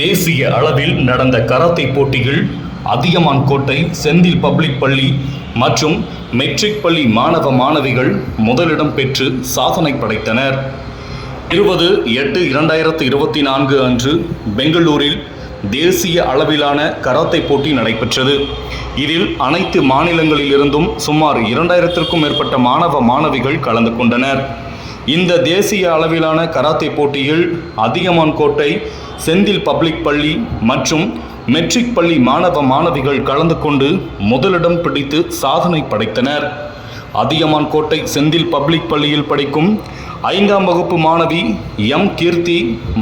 தேசிய அளவில் நடந்த கராத்தே போட்டிகள் அதியமான் கோட்டை செந்தில் பப்ளிக் பள்ளி மற்றும் மெட்ரிக் பள்ளி மாணவ மாணவிகள் முதலிடம் பெற்று சாதனை படைத்தனர். 20/8/2024 அன்று பெங்களூரில் தேசிய அளவிலான கராத்தே போட்டி நடைபெற்றது. இதில் அனைத்து மாநிலங்களிலிருந்தும் சுமார் 2000க்கும் மேற்பட்ட மாணவ மாணவிகள் கலந்து கொண்டனர். இந்த தேசிய அளவிலான கராத்தே போட்டியில் அதியமான் கோட்டை செந்தில் பப்ளிக் பள்ளி மற்றும் மெட்ரிக் பள்ளி மாணவ மாணவிகள் கலந்து கொண்டு முதலிடம் பிடித்து சாதனை படைத்தனர். அதியமான் கோட்டை செந்தில் பப்ளிக் பள்ளியில் படிக்கும் 5ஆம் வகுப்பு மாணவி எம் கீர்த்தி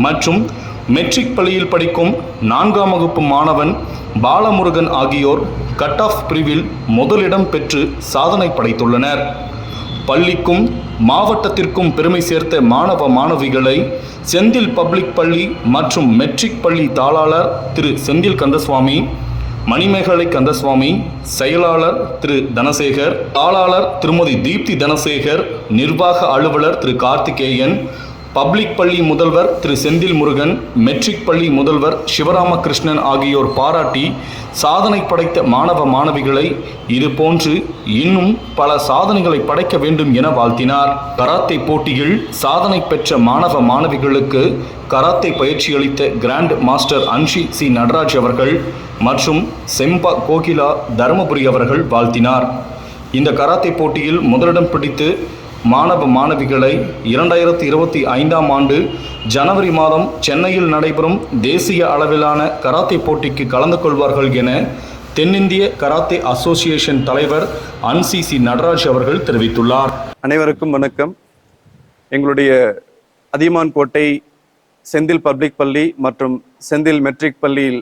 மற்றும் மெட்ரிக் பள்ளியில் படிக்கும் 4ஆம் வகுப்பு மாணவன் பாலமுருகன் ஆகியோர் கட் ஆஃப் பிரிவில் முதலிடம் பெற்று சாதனை படைத்துள்ளனர். பள்ளிக்கும் மாவட்டத்திற்கும் பெருமை சேர்த்த மாணவ மாணவிகளை செந்தில் பப்ளிக் பள்ளி மற்றும் மெட்ரிக் பள்ளி தாளாளர் திரு செந்தில் கந்தசுவாமி, மணிமேகலை கந்தசுவாமி, செயலாளர் திரு தனசேகர், தாளாளர் திருமதி தீப்தி தனசேகர், நிர்வாக அலுவலர் திரு கார்த்திகேயன், பப்ளிக் பள்ளி முதல்வர் திரு செந்தில் முருகன், மெட்ரிக் பள்ளி முதல்வர் சிவராமகிருஷ்ணன் ஆகியோர் பாராட்டி சாதனை படைத்த மாணவ மாணவிகளை இதுபோன்று இன்னும் பல சாதனைகளை படைக்க வேண்டும் என வாழ்த்தினார். கராத்தே போட்டியில் சாதனை பெற்ற மாணவ மாணவிகளுக்கு கராத்தே பயிற்சி அளித்த grand master Anshi C Nataraj அவர்கள் மற்றும் செம்பா கோகிலா தருமபுரி அவர்கள் வாழ்த்தினார். இந்த கராத்தே போட்டியில் முதலிடம் பிடித்து மாணவ மாணவிகளை 2025ஆம் ஆண்டு ஜனவரி மாதம் சென்னையில் நடைபெறும் தேசிய அளவிலான கராத்தே போட்டிக்கு கலந்து கொள்வார்கள் என தென்னிந்திய கராத்தே அசோசியேஷன் தலைவர் அன்சி சி நடராஜ் அவர்கள் தெரிவித்துள்ளார். அனைவருக்கும் வணக்கம். எங்களுடைய அதியமான் கோட்டை செந்தில் பப்ளிக் பள்ளி மற்றும் செந்தில் மெட்ரிக் பள்ளியில்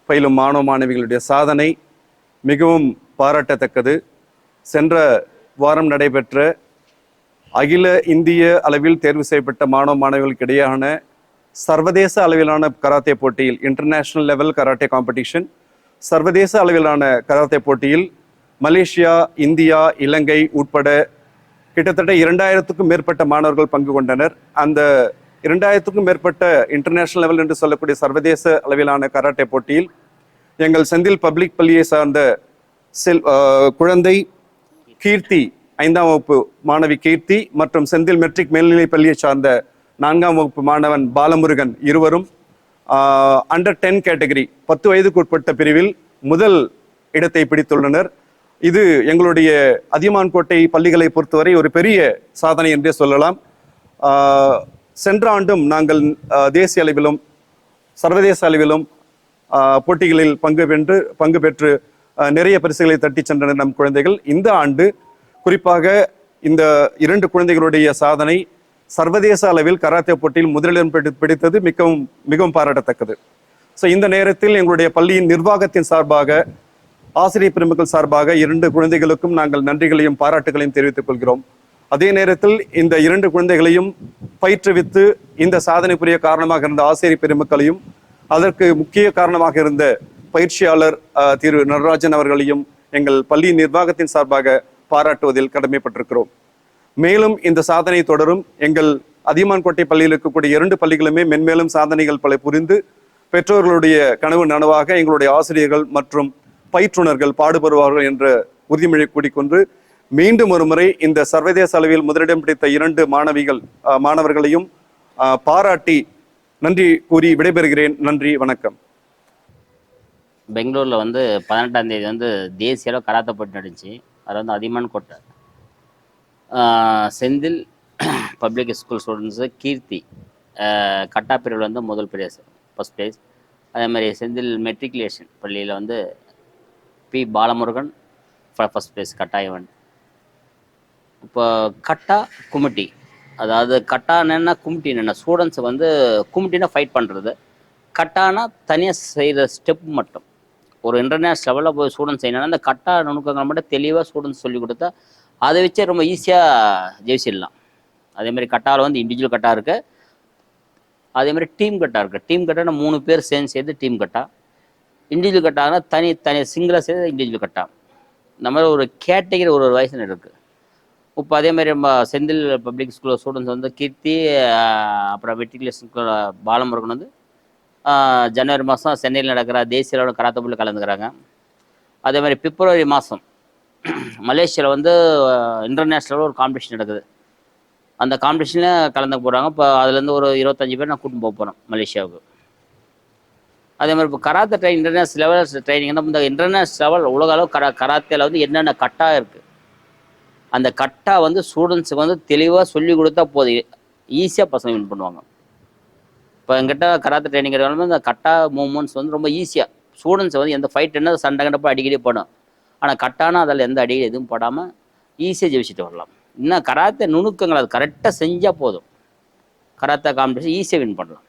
பயிலும் மாணவ மாணவிகளுடைய சாதனை மிகவும் பாராட்டத்தக்கது. சென்ற வாரம் நடைபெற்ற அகில இந்திய அளவில் தேர்வு செய்யப்பட்ட மாணவ மாணவிகளுக்கு இடையேயான சர்வதேச அளவிலான கராத்தே போட்டியில் இன்டர்நேஷனல் லெவல் கராத்தே காம்படிஷன் சர்வதேச அளவிலான கராத்தே போட்டியில் மலேசியா, இந்தியா, இலங்கை உட்பட கிட்டத்தட்ட 2000க்கும் மேற்பட்ட மாணவர்கள் பங்கு கொண்டனர். அந்த 2000க்கும் மேற்பட்ட இன்டர்நேஷனல் லெவல் என்று சொல்லக்கூடிய சர்வதேச அளவிலான கராத்தே போட்டியில் எங்கள் செந்தில் பப்ளிக் பள்ளியை சார்ந்த குழந்தை கீர்த்தி, 5ஆம் வகுப்பு மாணவி கீர்த்தி மற்றும் செந்தில் மெட்ரிக் மேல்நிலைப் பள்ளியை சார்ந்த 4ஆம் வகுப்பு மாணவன் பாலமுருகன் இருவரும் அண்டர் 10 கேட்டகரி 10 வயதுக்கு உட்பட்ட பிரிவில் முதல் இடத்தை பிடித்துள்ளனர். இது எங்களுடைய அதியமான் கோட்டை பள்ளிகளை பொறுத்தவரை ஒரு பெரிய சாதனை என்றே சொல்லலாம். சென்ற ஆண்டும் நாங்கள் தேசிய அளவிலும் சர்வதேச அளவிலும் போட்டிகளில் பங்கு பெற்று நிறைய பரிசுகளை தட்டி சென்றனர் நம் குழந்தைகள். இந்த ஆண்டு குறிப்பாக இந்த 2 குழந்தைகளுடைய சாதனை சர்வதேச அளவில் கராத்தே போட்டியில் முதலிடம் பிடித்தது மிகவும் பாராட்டத்தக்கது. ஸோ இந்த நேரத்தில் எங்களுடைய பள்ளியின் நிர்வாகத்தின் சார்பாக, ஆசிரியர் பெருமக்கள் சார்பாக 2 குழந்தைகளுக்கும் நாங்கள் நன்றிகளையும் பாராட்டுகளையும் தெரிவித்துக் கொள்கிறோம். அதே நேரத்தில் இந்த 2 குழந்தைகளையும் பயிற்றுவித்து இந்த சாதனை புரிய காரணமாக இருந்த ஆசிரியர் பெருமக்களையும் அதற்கு முக்கிய காரணமாக இருந்த பயிற்சியாளர் திரு நடராஜன் அவர்களையும் எங்கள் பள்ளி நிர்வாகத்தின் சார்பாக பாராட்டுவதில் கடமைப்பட்டிருக்கிறோம். மேலும் இந்த சாதனை தொடரும். எங்கள் அதியமான் கோட்டை பள்ளியில் இருக்கக்கூடிய 2 பள்ளிகளுமே மென்மேலும் சாதனைகள் பல புரிந்து பெற்றோர்களுடைய கனவு நனவாக எங்களுடைய ஆசிரியர்கள் மற்றும் பயிற்றுனர்கள் பாடுபடுவார்கள் என்ற உறுதிமொழி கூடிக்கொண்டு மீண்டும் ஒரு முறை இந்த சர்வதேச அளவில் முதலிடம் பிடித்த 2 மாணவர்களையும் பாராட்டி நன்றி கூறி விடைபெறுகிறேன். நன்றி, வணக்கம். பெங்களூரில் 18ஆம் தேதி தேசிய அளவு கராத்தே போட்டி நடந்துச்சு. அதில் அதியமான் கோட்டை செந்தில் பப்ளிக் ஸ்கூல் ஸ்டூடெண்ட்ஸு கீர்த்தி கட்டா பிரிவில் முதல் ப்ரைஸ், ஃபஸ்ட் ப்ரைஸ். அதே மாதிரி செந்தில் மெட்ரிகுலேஷன் பள்ளியில் பி பாலமுருகன் ஃபஸ்ட் ப்ரைஸ் கட்டா ஈவெண்ட். இப்போ கட்டா குமிட்டி, அதாவது கட்டானா குமிட்டி என்னென்ன ஸ்டூடெண்ட்ஸை குமிட்டினா ஃபைட் பண்ணுறது, கட்டானா தனியாக செய்கிற ஸ்டெப் மட்டும். ஒரு இன்டர்நேஷ்னல் லெவலில் போய் ஸ்டூடெண்ட்ஸ் செய்யணும்னா அந்த கட்டா நுணுக்கங்கள் மட்டும் தெளிவாக ஸ்டூடெண்ட்ஸ் சொல்லி கொடுத்தா அதை வச்சே ரொம்ப ஈஸியாக ஜெயிச்சிடலாம். அதேமாதிரி கட்டாவில் இண்டிவிஜுவல் கட்டா இருக்குது, அதேமாதிரி டீம் கட்டா இருக்குது. டீம் கட்டானா 3 பேர் சேர்ந்து டீம் கட்டா. இண்டிவிஜுவல் கட்டானா தனி சிங்கிளாக சேர்ந்து இண்டிவிஜுவல் கட்டா. இந்த மாதிரி ஒரு கேட்டகரி ஒரு வயசுன்னு இருக்குது. இப்போ அதேமாதிரி நம்ம செந்தில் பப்ளிக் ஸ்கூல் ஸ்டூடெண்ட்ஸ் கீர்த்தி, அப்புறம் மெட்ரிகுலேஷன் பாலமுருகன் ஜனவரி மாதம் சென்னையில் நடக்கிற தேசிய அளவில் கராத்தே போட்டியில் கலந்துக்கிறாங்க. அதே மாதிரி பிப்ரவரி மாதம் மலேசியாவில் வந்து இன்டர்நேஷ்னலில் ஒரு காம்படிஷன் நடக்குது. அந்த காம்படிஷனில் கலந்துக்க போகிறாங்க. இப்போ அதுலேருந்து ஒரு 25 பேர் நான் கூட்டின்னு போக போகிறேன் மலேசியாவுக்கு. அதே மாதிரி இப்போ கராத்தே இன்டர்நேஷ்னல் லெவல் ட்ரைனிங்னா இந்த இன்டர்நேஷ்னல் லெவல் உலக அளவு கராத்தேல வந்து என்னென்ன கட்டா இருக்குது, அந்த கட்டா வந்து ஸ்டூடெண்ட்ஸுக்கு வந்து தெளிவாக சொல்லி கொடுத்தா போதும், ஈஸியாக பசங்க வின் பண்ணுவாங்க. இப்போ எங்கிட்ட கராத்தே ட்ரைனிங் எடுக்கணும், இந்த கட்டா மூவ்மெண்ட்ஸ் வந்து ரொம்ப ஈஸியாக ஸ்டூடெண்ட்ஸ் வந்து எந்த ஃபைட் என்ன சண்டை கண்டப்போ அடிக்கடி போடும், ஆனால் கட்டானா அதில் எந்த அடி எதுவும் போடாமல் ஈஸியாக ஜெயிச்சுட்டு வரலாம். இன்னும் கராத்தே நுணுக்கங்கள் அது கரெக்டாக செஞ்சால் போதும், கராத்தே காம்படிஷன் ஈஸியாக வின் பண்ணலாம்.